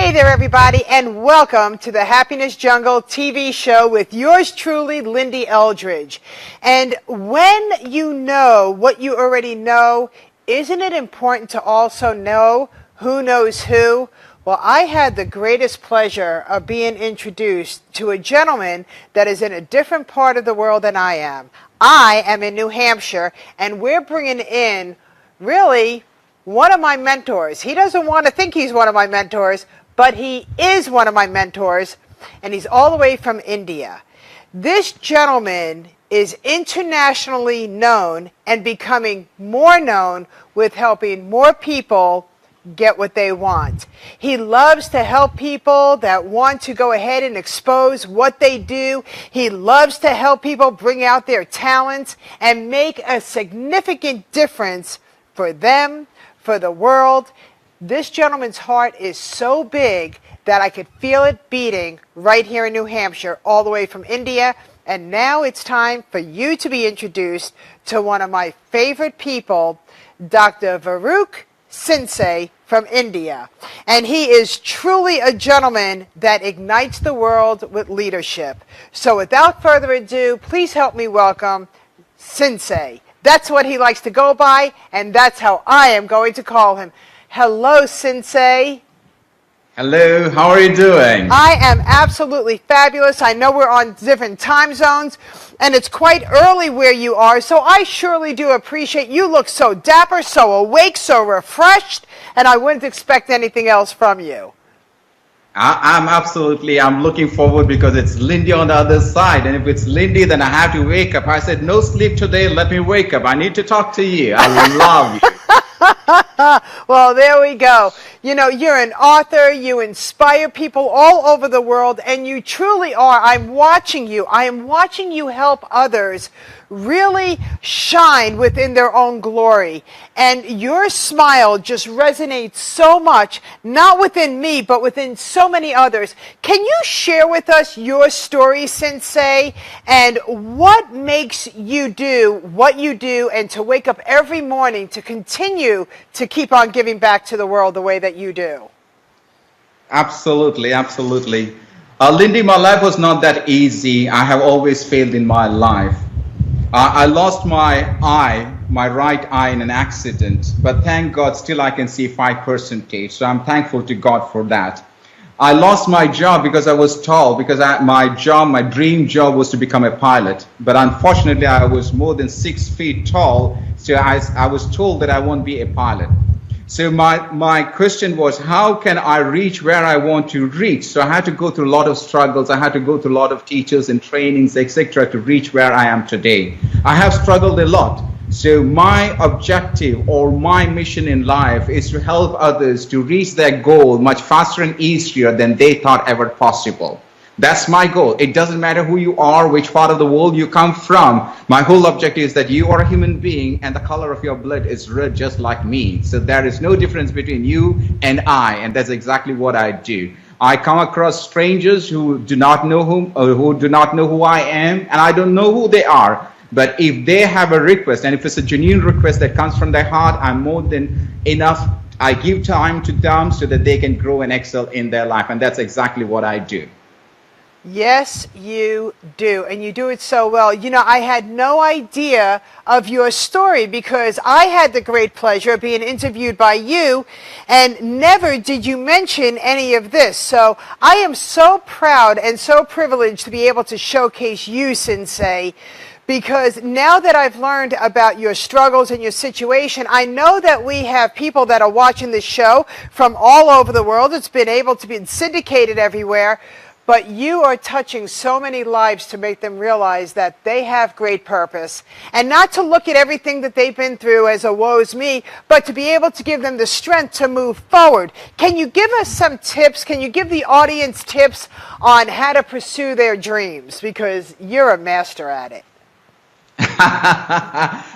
Hey there, everybody, and welcome to the Happiness Jungle TV show with yours truly, Lyn-Dee Eldridge. And when you know what you already know, isn't it important to also know who knows who? Well, I had the greatest pleasure of being introduced to a gentleman that is in a different part of the world than I am. I am in New Hampshire, and we're bringing in, really, one of my mentors. He doesn't want to think he's one of my mentors, but he is one of my mentors, and he's all the way from India. This gentleman is internationally known and becoming more known with helping more people get what they want. He loves to help people that want to go ahead and expose what they do. He loves to help people bring out their talents and make a significant difference for them, for the world. This gentleman's heart is so big that I could feel it beating right here in New Hampshire, all the way from India. And now it's time for you to be introduced to one of my favorite people, Dr. Farookh Sensei from India. And he is truly a gentleman that ignites the world with leadership. So without further ado, please help me welcome Sensei. That's what he likes to go by, and that's how I am going to call him. Hello, Sensei. Hello, how are you doing? I am absolutely fabulous. I know we're on different time zones, and it's quite early where you are, so I surely do appreciate you. Look so dapper, so awake, so refreshed, and I wouldn't expect anything else from you. I'm looking forward because it's Lyn-Dee on the other side, and if it's Lyn-Dee, then I have to wake up. I said, no sleep today, let me wake up. I need to talk to you. I love you. Well, there we go. You know, you're an author, you inspire people all over the world, and you truly are. I'm watching you. I am watching you help others really shine within their own glory. And your smile just resonates so much, not within me, but within so many others. Can you share with us your story, Sensei, and what makes you do what you do and to wake up every morning to continue to keep on giving back to the world the way that you do? Absolutely, absolutely. Lyn-Dee, my life was not that easy. I have always failed in my life. I lost my right eye in an accident, but thank God still I can see 5%. So I'm thankful to God for that. I lost my job because I was tall, because my dream job was to become a pilot. But unfortunately, I was more than 6 feet tall, so I was told that I won't be a pilot. So my question was, how can I reach where I want to reach? So I had to go through a lot of struggles. I had to go through a lot of teachers and trainings, etc., to reach where I am today. I have struggled a lot. So my objective or my mission in life is to help others to reach their goal much faster and easier than they thought ever possible. That's my goal. It doesn't matter who you are, which part of the world you come from. My whole objective is that you are a human being and the color of your blood is red just like me. So there is no difference between you and I, and that's exactly what I do. I come across strangers who do not know who I am, and I don't know who they are. But if they have a request, and if it's a genuine request that comes from their heart, I'm more than enough. I give time to them so that they can grow and excel in their life, and that's exactly what I do. Yes, you do, and you do it so well. You know, I had no idea of your story because I had the great pleasure of being interviewed by you, and never did you mention any of this. So I am so proud and so privileged to be able to showcase you, Sensei, because now that I've learned about your struggles and your situation, I know that we have people that are watching this show from all over the world. It's been able to be syndicated everywhere. But you are touching so many lives to make them realize that they have great purpose. And not to look at everything that they've been through as a woe's me, but to be able to give them the strength to move forward. Can you give us some tips? Can you give the audience tips on how to pursue their dreams? Because you're a master at it.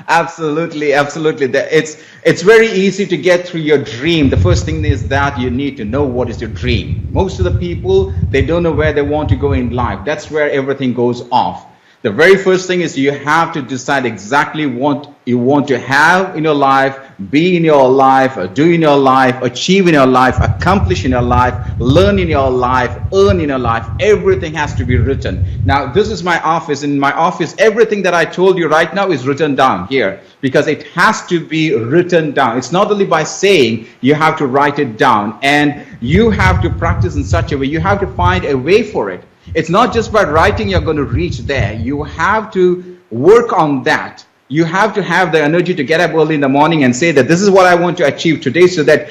Absolutely, absolutely. It's very easy to get through your dream. The first thing is that you need to know what is your dream. Most of the people, they don't know where they want to go in life. That's where everything goes off. The very first thing is you have to decide exactly what you want to have in your life, be in your life, do in your life, achieve in your life, accomplish in your life, learn in your life, earn in your life. Everything has to be written. Now, this is my office. In my office, everything that I told you right now is written down here because it has to be written down. It's not only by saying, you have to write it down, and you have to practice in such a way. You have to find a way for it. It's not just by writing you're going to reach there. You have to work on that. You have to have the energy to get up early in the morning and say that this is what I want to achieve today, so that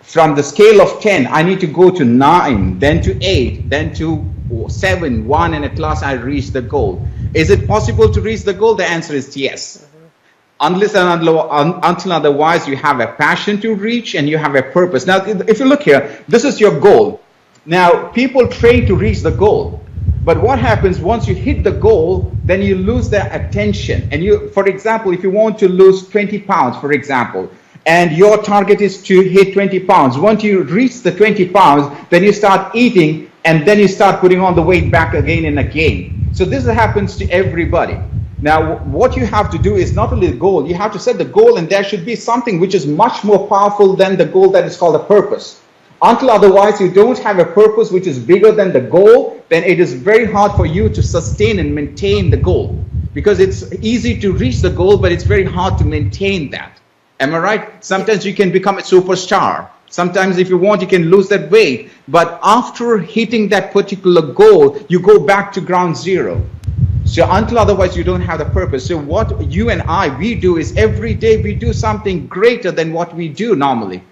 from the scale of 10, I need to go to 9, then to 8, then to 7, 1, and at last I reach the goal. Is it possible to reach the goal? The answer is yes. Unless and until otherwise, you have a passion to reach and you have a purpose. Now, if you look here, this is your goal. Now, people train to reach the goal. But what happens once you hit the goal, then you lose their attention. And you, for example, if you want to lose 20 pounds, for example, and your target is to hit 20 pounds. Once you reach the 20 pounds, then you start eating, and then you start putting on the weight back again and again. So this happens to everybody. Now, what you have to do is not only the goal, you have to set the goal, and there should be something which is much more powerful than the goal that is called a purpose. Until otherwise you don't have a purpose which is bigger than the goal, then it is very hard for you to sustain and maintain the goal. Because it's easy to reach the goal, but it's very hard to maintain that. Am I right? Sometimes you can become a superstar. Sometimes if you want, you can lose that weight. But after hitting that particular goal, you go back to ground zero. So until otherwise, you don't have the purpose. So what you and we do is every day we do something greater than what we do normally.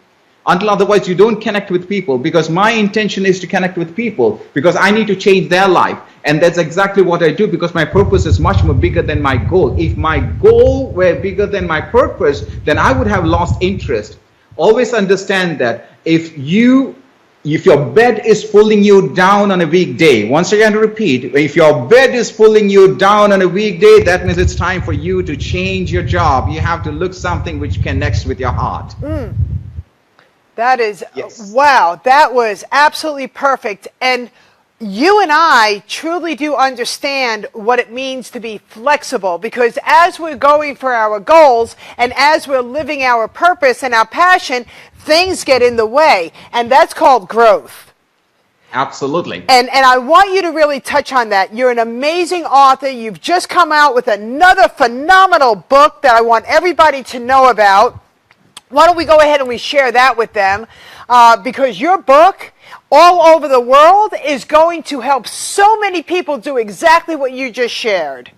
Until otherwise, you don't connect with people, because my intention is to connect with people because I need to change their life. And that's exactly what I do, because my purpose is much more bigger than my goal. If my goal were bigger than my purpose, then I would have lost interest. Always understand that if your bed is pulling you down on a weekday, once again repeat, if your bed is pulling you down on a weekday, that means it's time for you to change your job. You have to look something which connects with your heart. That is, yes. Wow, that was absolutely perfect. And you and I truly do understand what it means to be flexible, because as we're going for our goals and as we're living our purpose and our passion, things get in the way, and that's called growth. Absolutely. And I want you to really touch on that. You're an amazing author. You've just come out with another phenomenal book that I want everybody to know about. Why don't we go ahead and we share that with them, because your book all over the world is going to help so many people do exactly what you just shared.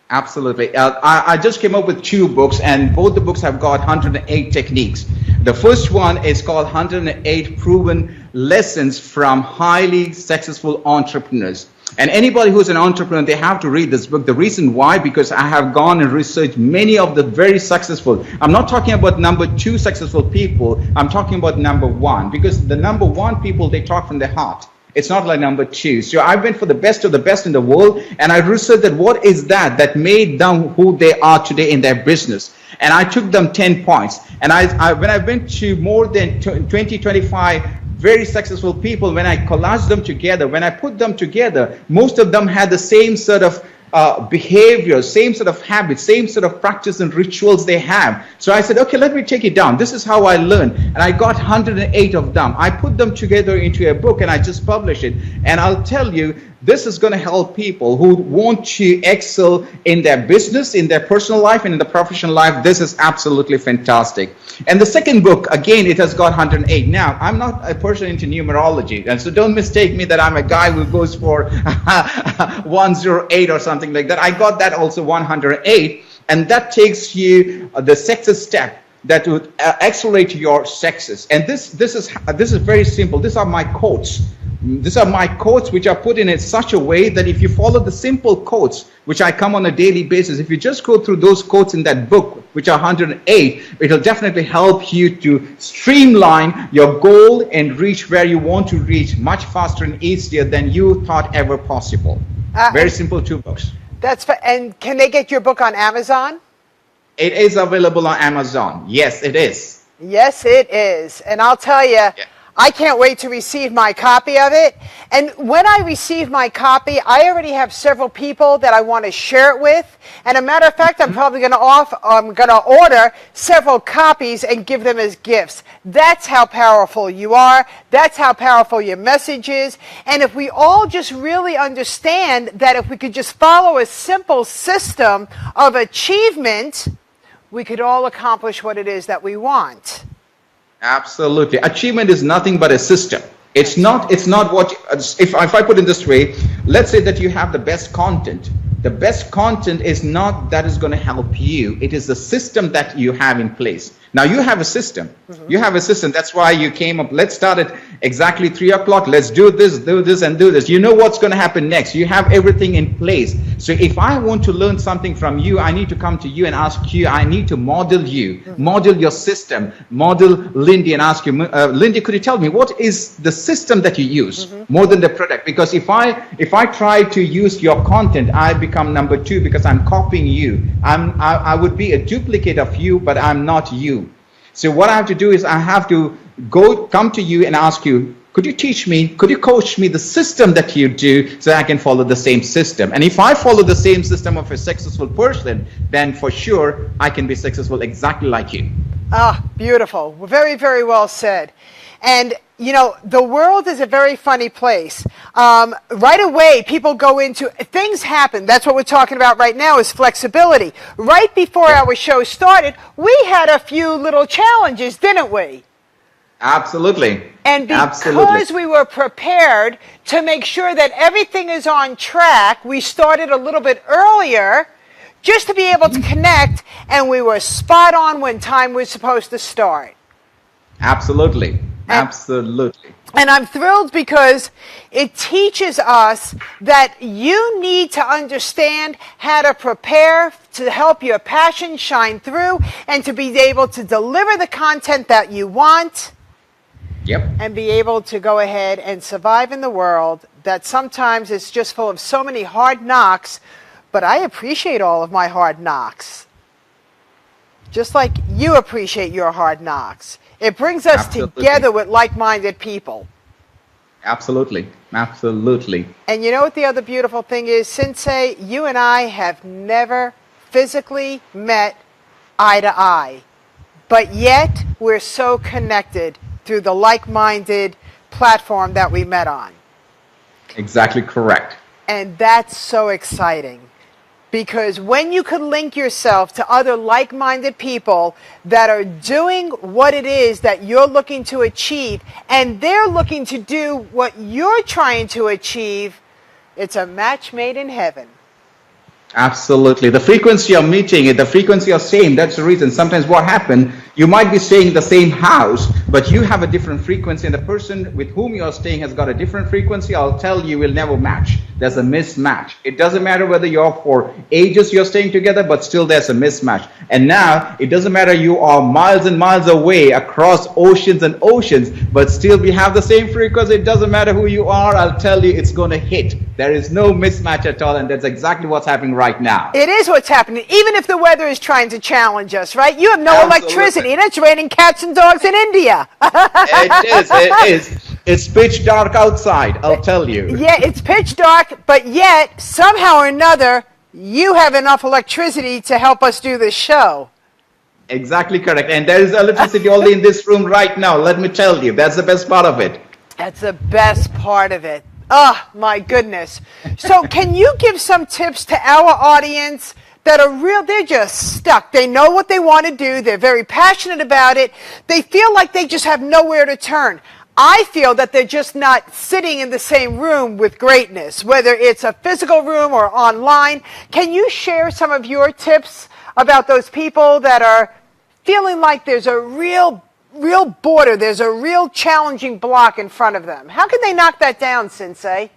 Absolutely. I just came up with 2 books, and both the books have got 108 techniques. The first one is called 108 Proven Lessons from Highly Successful Entrepreneurs. And anybody who's an entrepreneur, they have to read this book. The reason why, because I have gone and researched many of the very successful. I'm not talking about number 2 successful people. I'm talking about number 1, because the number 1 people, they talk from their heart. It's not like number 2. So I went for the best of the best in the world, and I researched that what is that made them who they are today in their business. And I took them 10 points. And when I went to more than 20, 25 very successful people, when I collaged them together, when I put them together, most of them had the same sort of behavior, same sort of habits, same sort of practice and rituals they have. So I said, okay, let me take it down. This is how I learned. And I got 108 of them. I put them together into a book, and I just published it. And I'll tell you, this is going to help people who want to excel in their business, in their personal life, and in the professional life. This is absolutely fantastic. And the second book, again, it has got 108. Now, I'm not a person into numerology, and so don't mistake me that I'm a guy who goes for 108 or something like that. I got that also 108, and that takes you the success step that would accelerate your success. And this is very simple. These are my quotes. These are my quotes which are put in such a way that if you follow the simple quotes, which I come on a daily basis, if you just go through those quotes in that book, which are 108, it'll definitely help you to streamline your goal and reach where you want to reach much faster and easier than you thought ever possible. Very simple 2 books. And can they get your book on Amazon? It is available on Amazon. Yes, it is. Yes, it is. And I'll tell you, I can't wait to receive my copy of it. And when I receive my copy, I already have several people that I want to share it with. And a matter of fact, I'm probably going to order several copies and give them as gifts. That's how powerful you are. That's how powerful your message is. And if we all just really understand that if we could just follow a simple system of achievement, we could all accomplish what it is that we want. Absolutely. Achievement is nothing but a system. It's not what, if I put it this way, let's say that you have the best content. The best content is not that is going to help you. It is the system that you have in place. Now you have a system. You have a system. That's why you came up. Let's start at exactly 3 o'clock. Let's do this, and do this. You know what's going to happen next. You have everything in place. So if I want to learn something from you, I need to come to you and ask you. I need to model you, model your system, model Lyn-Dee and ask you, Lyn-Dee, could you tell me what is the system that you use more than the product? Because if I try to use your content, I become number 2 because I'm copying you. I would be a duplicate of you, but I'm not you. So what I have to do is I have to come to you and ask you, could you teach me, could you coach me the system that you do so I can follow the same system? And if I follow the same system of a successful person, then for sure I can be successful exactly like you. Ah, beautiful. Very, very well said. And, you know, the world is a very funny place. Right away, people go into, things happen. That's what we're talking about right now is flexibility. Right before our show started, we had a few little challenges, didn't we? Absolutely. And because we were prepared to make sure that everything is on track, we started a little bit earlier just to be able to connect, and we were spot on when time was supposed to start. Absolutely. Absolutely. And I'm thrilled because it teaches us that you need to understand how to prepare to help your passion shine through and to be able to deliver the content that you want. Yep. And be able to go ahead and survive in the world that sometimes is just full of so many hard knocks, but I appreciate all of my hard knocks. Just like you appreciate your hard knocks. It brings us together with like-minded people. Absolutely. Absolutely. And you know what the other beautiful thing is, Sensei? You and I have never physically met eye to eye. But yet, we're so connected through the like-minded platform that we met on. Exactly correct. And that's so exciting. Because when you can link yourself to other like-minded people that are doing what it is that you're looking to achieve, and they're looking to do what you're trying to achieve, it's a match made in heaven. Absolutely. The frequency you're meeting, the frequency you're same, that's the reason. Sometimes what happens, you might be staying in the same house, but you have a different frequency, and the person with whom you're staying has got a different frequency. I'll tell you, will never match. There's a mismatch. It doesn't matter whether you're for ages you're staying together, but still there's a mismatch. And now, it doesn't matter you are miles and miles away across oceans and oceans, but still we have the same frequency. It doesn't matter who you are, I'll tell you, it's going to hit. There is no mismatch at all, and that's exactly what's happening right now. It is what's happening, even if the weather is trying to challenge us, right? You have no electricity, and it's raining cats and dogs in India. It is. It's pitch dark outside, I'll tell you. Yeah, it's pitch dark, but yet, somehow or another, you have enough electricity to help us do this show. Exactly correct. And there is electricity only in this room right now, let me tell you. That's the best part of it. That's the best part of it. Oh, my goodness. So can you give some tips to our audience that are real? They're just stuck. They know what they want to do. They're very passionate about it. They feel like they just have nowhere to turn. I feel that they're just not sitting in the same room with greatness, whether it's a physical room or online. Can you share some of your tips about those people that are feeling like there's a real border, there's a real challenging block in front of them? How can they knock that down, Sensei?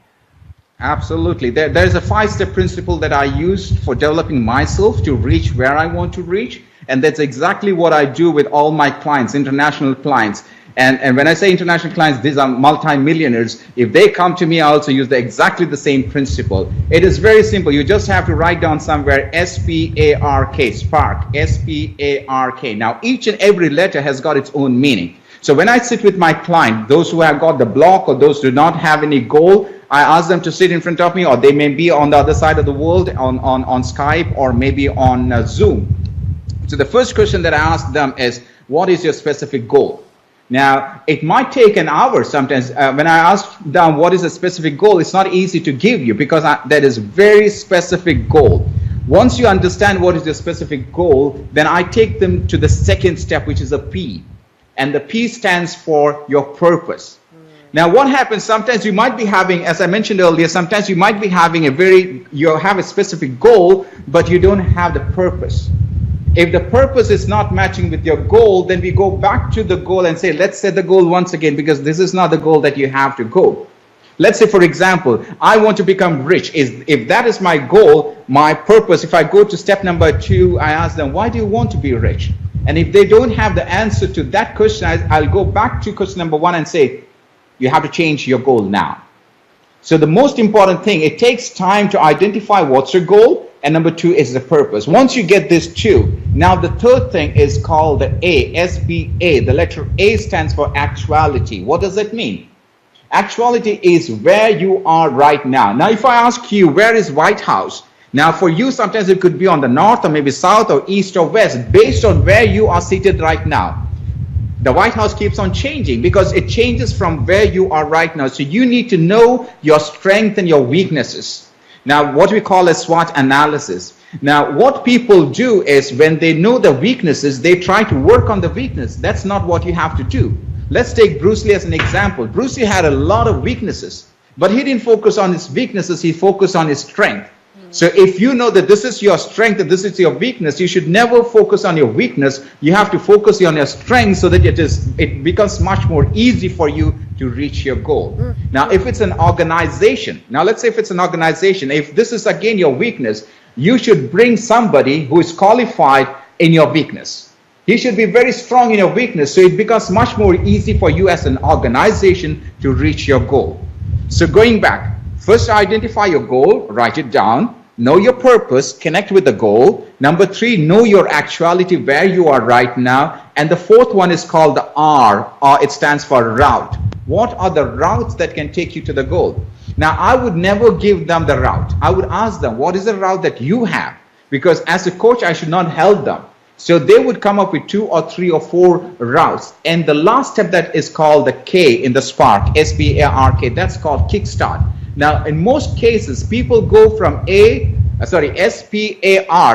Absolutely. There's a 5-step principle that I use for developing myself to reach where I want to reach. And that's exactly what I do with all my clients, international clients. And when I say international clients, these are multi-millionaires. If they come to me, I also use exactly the same principle. It is very simple. You just have to write down somewhere SPARK, spark, SPARK. Now, each and every letter has got its own meaning. So when I sit with my client, those who have got the block or those who do not have any goal, I ask them to sit in front of me, or they may be on the other side of the world on Skype or maybe on Zoom. So the first question that I ask them is, what is your specific goal? Now, it might take an hour sometimes. When I ask them what is a specific goal, it's not easy to give you because that is very specific goal. Once you understand what is your specific goal, then I take them to the second step, which is a P. And the P stands for your purpose. Now, what happens sometimes you might be having, as I mentioned earlier, sometimes you might be having you have a specific goal, but you don't have the purpose. If the purpose is not matching with your goal, then we go back to the goal and say, let's set the goal once again, because this is not the goal that you have to go. Let's say, for example, I want to become rich. If that is my goal, my purpose, if I go to step number 2, I ask them, why do you want to be rich? And if they don't have the answer to that question, I'll go back to question number 1 and say, you have to change your goal now. So the most important thing, it takes time to identify what's your goal, and number 2 is the purpose. Once you get this 2, now the third thing is called the A, SBA. The letter A stands for actuality. What does that mean? Actuality is where you are right now. Now, if I ask you, where is White House? Now, for you, sometimes it could be on the north or maybe south or east or west, based on where you are seated right now. The White House keeps on changing because it changes from where you are right now. So you need to know your strengths and your weaknesses. Now, what we call a SWOT analysis. Now, what people do is when they know the weaknesses, they try to work on the weakness. That's not what you have to do. Let's take Bruce Lee as an example. Bruce Lee had a lot of weaknesses, but he didn't focus on his weaknesses. He focused on his strength. So if you know that this is your strength and this is your weakness, you should never focus on your weakness. You have to focus on your strength so that it becomes much more easy for you to reach your goal. Now, if it's an organization, if this is again your weakness, you should bring somebody who is qualified in your weakness. He should be very strong in your weakness, so it becomes much more easy for you as an organization to reach your goal. So going back, first identify your goal, write it down. Know your purpose, connect with the goal. Number 3, know your actuality, where you are right now. And the fourth one is called the R. It stands for route. What are the routes that can take you to the goal? Now, I would never give them the route. I would ask them, what is the route that you have? Because as a coach, I should not help them. So they would come up with 2 or 3 or 4 routes. And the last step that is called the K in the Spark, S-P-A-R-K, that's called kickstart. Now, in most cases, people go from S-P-A-R,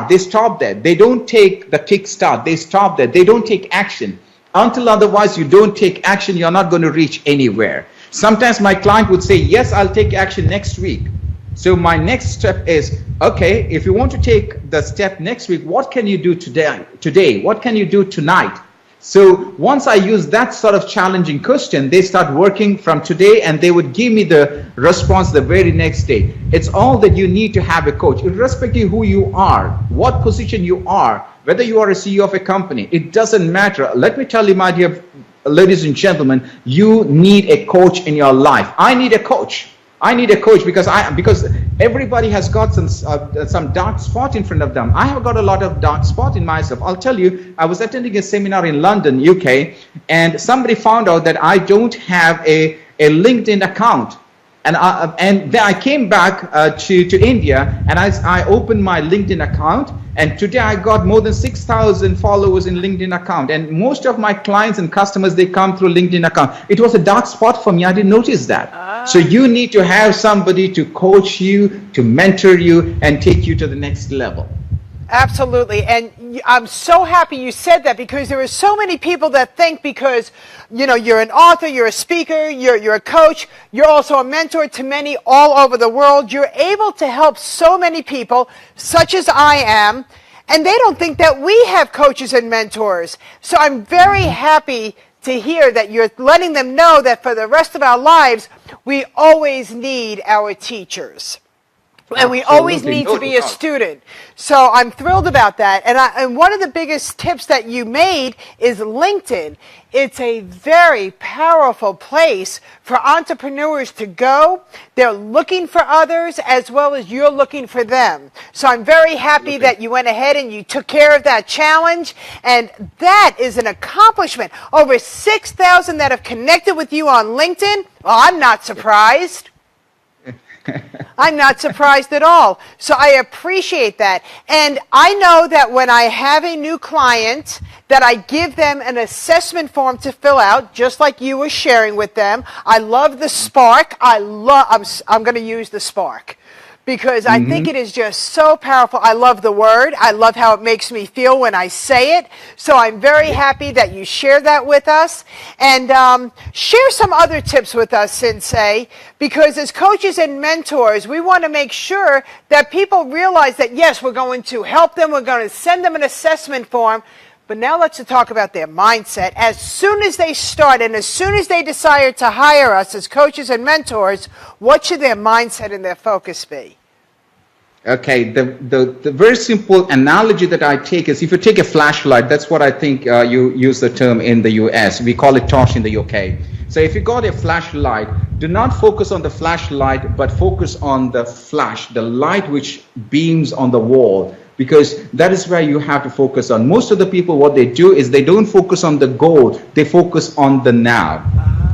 they stop there. They don't take the kickstart, they stop there. They don't take action. Until otherwise you don't take action, you're not going to reach anywhere. Sometimes my client would say, yes, I'll take action next week. So my next step is, okay, if you want to take the step next week, what can you do today? What can you do tonight? So once I use that sort of challenging question, they start working from today and they would give me the response the very next day. It's all that you need to have a coach, irrespective of who you are, what position you are, whether you are a CEO of a company, it doesn't matter. Let me tell you, my dear ladies and gentlemen, you need a coach in your life. I need a coach. I need a coach because everybody has got some dark spot in front of them. I have got a lot of dark spot in myself. I'll tell you, I was attending a seminar in London, UK, and somebody found out that I don't have a LinkedIn account. And then I came back to India, and I opened my LinkedIn account, and today I got more than 6,000 followers in LinkedIn account. And most of my clients and customers, they come through LinkedIn account. It was a dark spot for me. I didn't notice that. So you need to have somebody to coach you, to mentor you, and take you to the next level. Absolutely. And I'm so happy you said that, because there are so many people that think because, you know, you're an author, you're a speaker, you're a coach, you're also a mentor to many all over the world. You're able to help so many people, such as I am, and they don't think that we have coaches and mentors. So I'm very happy to hear that you're letting them know that for the rest of our lives, we always need our teachers. And we always need to be a student. So I'm thrilled about that. And one of the biggest tips that you made is LinkedIn. It's a very powerful place for entrepreneurs to go. They're looking for others as well as you're looking for them. So I'm very happy that you went ahead and you took care of that challenge. And that is an accomplishment. Over 6,000 that have connected with you on LinkedIn. Well, I'm not surprised. I'm not surprised at all. So I appreciate that. And I know that when I have a new client, that I give them an assessment form to fill out, just like you were sharing with them. I love the Spark. I'm going to use the Spark because I think it is just so powerful. I love the word. I love how it makes me feel when I say it. So I'm very happy that you shared that with us. And share some other tips with us, Sensei, because as coaches and mentors, we want to make sure that people realize that, yes, we're going to help them. We're going to send them an assessment form. But now let's talk about their mindset. As soon as they start and as soon as they decide to hire us as coaches and mentors, what should their mindset and their focus be? Okay, the very simple analogy that I take is if you take a flashlight, that's what I think you use the term in the US. We call it torch in the UK. So if you got a flashlight, do not focus on the flashlight, but focus on the flash, the light which beams on the wall. Because that is where you have to focus on. Most of the people, what they do is they don't focus on the goal, they focus on the now.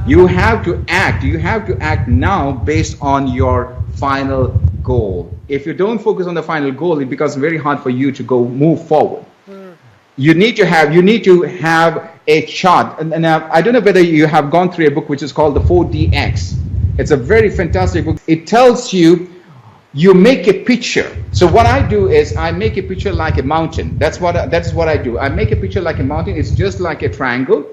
You have to act now based on your final goal. If you don't focus on the final goal, it becomes very hard for you to move forward. You need to have a chart. And I don't know whether you have gone through a book which is called the 4DX. It's a very fantastic book. It tells you make a picture. So what I do is I make a picture like a mountain. That's what I do. I make a picture like a mountain. It's just like a triangle,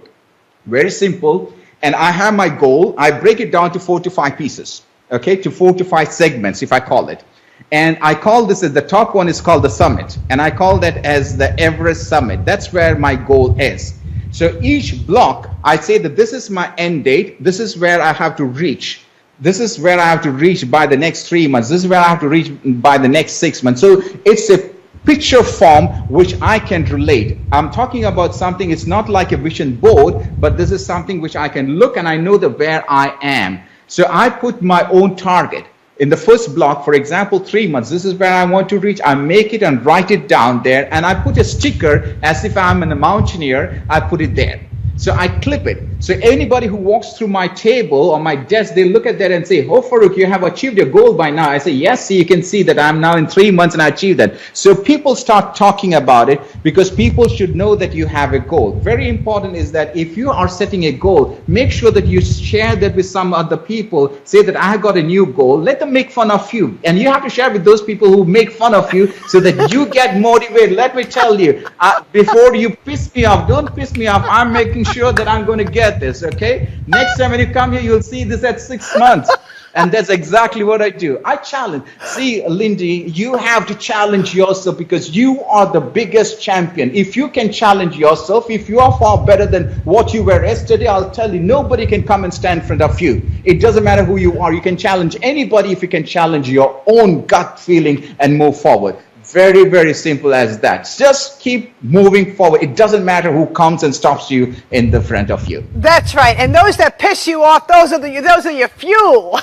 very simple. And I have my goal. I break it down to 4 to 5 pieces, okay, to 4 to 5 segments, if I call it. And I call this as the top one is called the summit. And I call that as the Everest summit. That's where my goal is. So each block, I say that this is my end date. This is where I have to reach. This is where I have to reach by the next 3 months. This is where I have to reach by the next 6 months. So it's a picture form which I can relate. I'm talking about something, it's not like a vision board, but this is something which I can look and I know that where I am. So I put my own target. In the first block, for example, 3 months, this is where I want to reach. I make it and write it down there, and I put a sticker as if I'm a mountaineer. I put it there. So I clip it. So anybody who walks through my table or my desk, they look at that and say, oh, Farookh, you have achieved your goal by now. I say, yes, you can see that I'm now in 3 months and I achieved that. So people start talking about it because people should know that you have a goal. Very important is that if you are setting a goal, make sure that you share that with some other people. Say that I have got a new goal. Let them make fun of you. And you have to share with those people who make fun of you so that you get motivated. Let me tell you, before you piss me off, don't piss me off. I'm making sure that I'm going to get this, okay? Next time when you come here, you'll see this at 6 months. And that's exactly what I do. I challenge. See, Lyn-Dee, you have to challenge yourself because you are the biggest champion. If you can challenge yourself, if you are far better than what you were yesterday, I'll tell you, nobody can come and stand in front of you. It doesn't matter who you are. You can challenge anybody if you can challenge your own gut feeling and move forward. Very, very simple as that. Just keep moving forward. It doesn't matter who comes and stops you in the front of you. That's right. And those that piss you off, those are your fuel.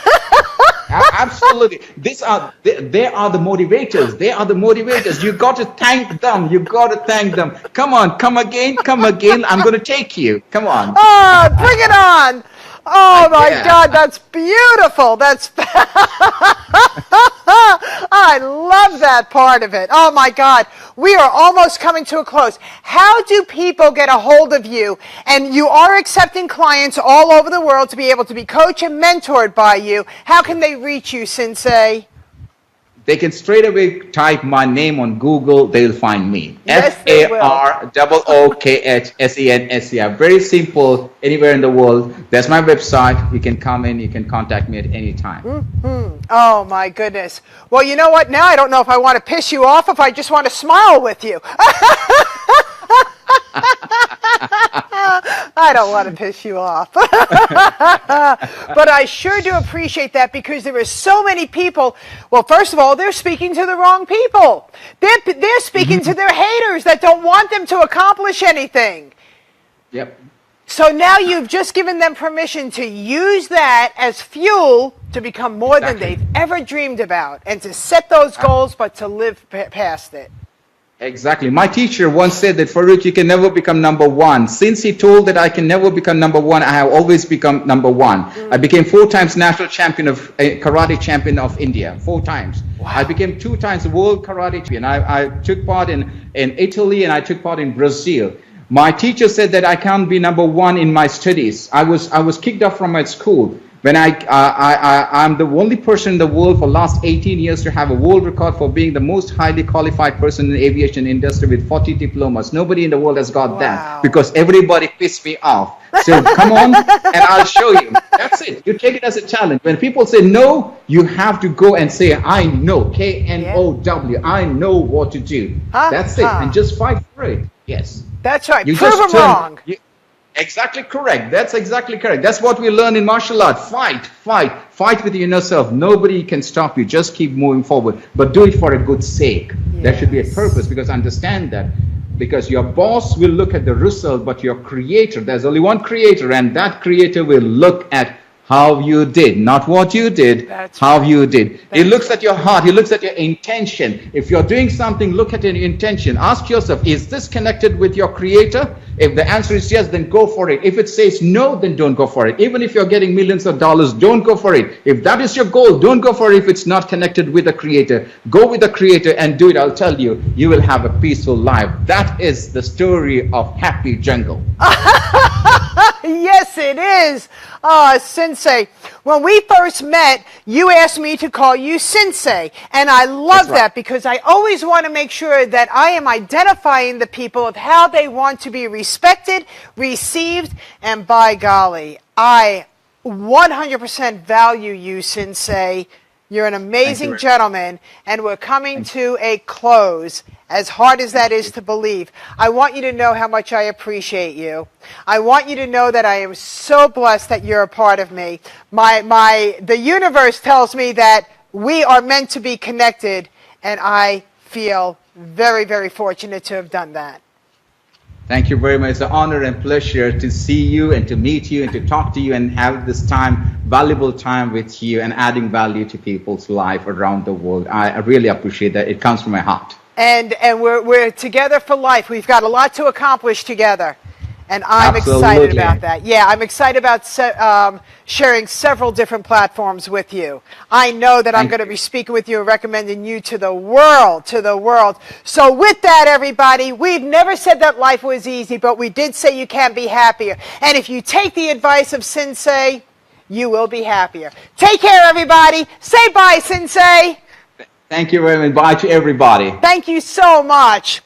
Absolutely. They are the motivators. They are the motivators. You got to thank them. You got to thank them. Come on, come again, come again. I'm going to take you. Come on. Oh, bring it on. Oh my God, that's beautiful. That's I love that part of it. Oh my God, we are almost coming to a close. How do people get a hold of you? And you are accepting clients all over the world to be able to be coached and mentored by you. How can they reach you, Sensei? They can straight away type my name on Google. They'll find me. Yes, FAROOKHSENSEI. Very simple. Anywhere in the world. That's my website. You can come in. You can contact me at any time. Oh my goodness. Well, you know what? Now I don't know if I want to piss you off, if I just want to smile with you. I don't want to piss you off. But I sure do appreciate that, because there are so many people. Well, first of all, they're speaking to the wrong people. They're speaking to their haters that don't want them to accomplish anything. Yep. So now you've just given them permission to use that as fuel to become more than they've ever dreamed about, and to set those goals, but to live past it. Exactly. My teacher once said that, Farookh, you can never become number one. Since he told that I can never become number one, I have always become number one. I became 4 times national champion of karate champion of India, 4 times. Wow. I became 2 times world karate champion. I took part in Italy, and I took part in Brazil. My teacher said that I can't be number one in my studies. I was kicked off from my school. When I'm the only person in the world for the last 18 years to have a world record for being the most highly qualified person in the aviation industry with 40 diplomas. Nobody in the world has got that, because everybody pissed me off. So come on, and I'll show you. That's it. You take it as a challenge. When people say no, you have to go and say, I know, K-N-O-W, I know what to do. That's it, and just fight for it. Yes. That's right. You Prove them wrong. Exactly correct. That's exactly correct. That's what we learn in martial art. Fight with yourself. Nobody can stop you. Just keep moving forward, but do it for a good sake. Yes. There should be a purpose, because understand that, because your boss will look at the result, but your creator, there's only one creator, and that creator will look at how you did, not what you did. That's how right. You did. He looks at your heart. He looks at your intention. If you're doing something, look at your intention. Ask yourself, is this connected with your creator? If the answer is yes, then go for it. If it says no, then don't go for it. Even if you're getting millions of dollars, don't go for it. If that is your goal, don't go for it if it's not connected with the creator. Go with the creator and do it. I'll tell you, you will have a peaceful life. That is the story of Happy Jungle. Yes, it is. Sensei, when we first met, you asked me to call you Sensei. And I love that, because I always want to make sure that I am identifying the people of how they want to be respected, received, and by golly, I 100% value you, Sensei. You're an amazing gentleman, and we're coming to a close, as hard as that is to believe. I want you to know how much I appreciate you. I want you to know that I am so blessed that you're a part of me. The universe tells me that we are meant to be connected, and I feel very, very fortunate to have done that. Thank you very much. It's an honor and pleasure to see you and to meet you and to talk to you and have this time, valuable time with you, and adding value to people's life around the world. I really appreciate that. It comes from my heart. And we're together for life. We've got a lot to accomplish together. And I'm excited about that. Yeah, I'm excited about sharing several different platforms with you. I know that I'm going to be speaking with you and recommending you to the world, So with that, everybody, we've never said that life was easy, but we did say you can be happier. And if you take the advice of Sensei, you will be happier. Take care, everybody. Say bye, Sensei. Thank you very much. Bye to everybody. Thank you so much.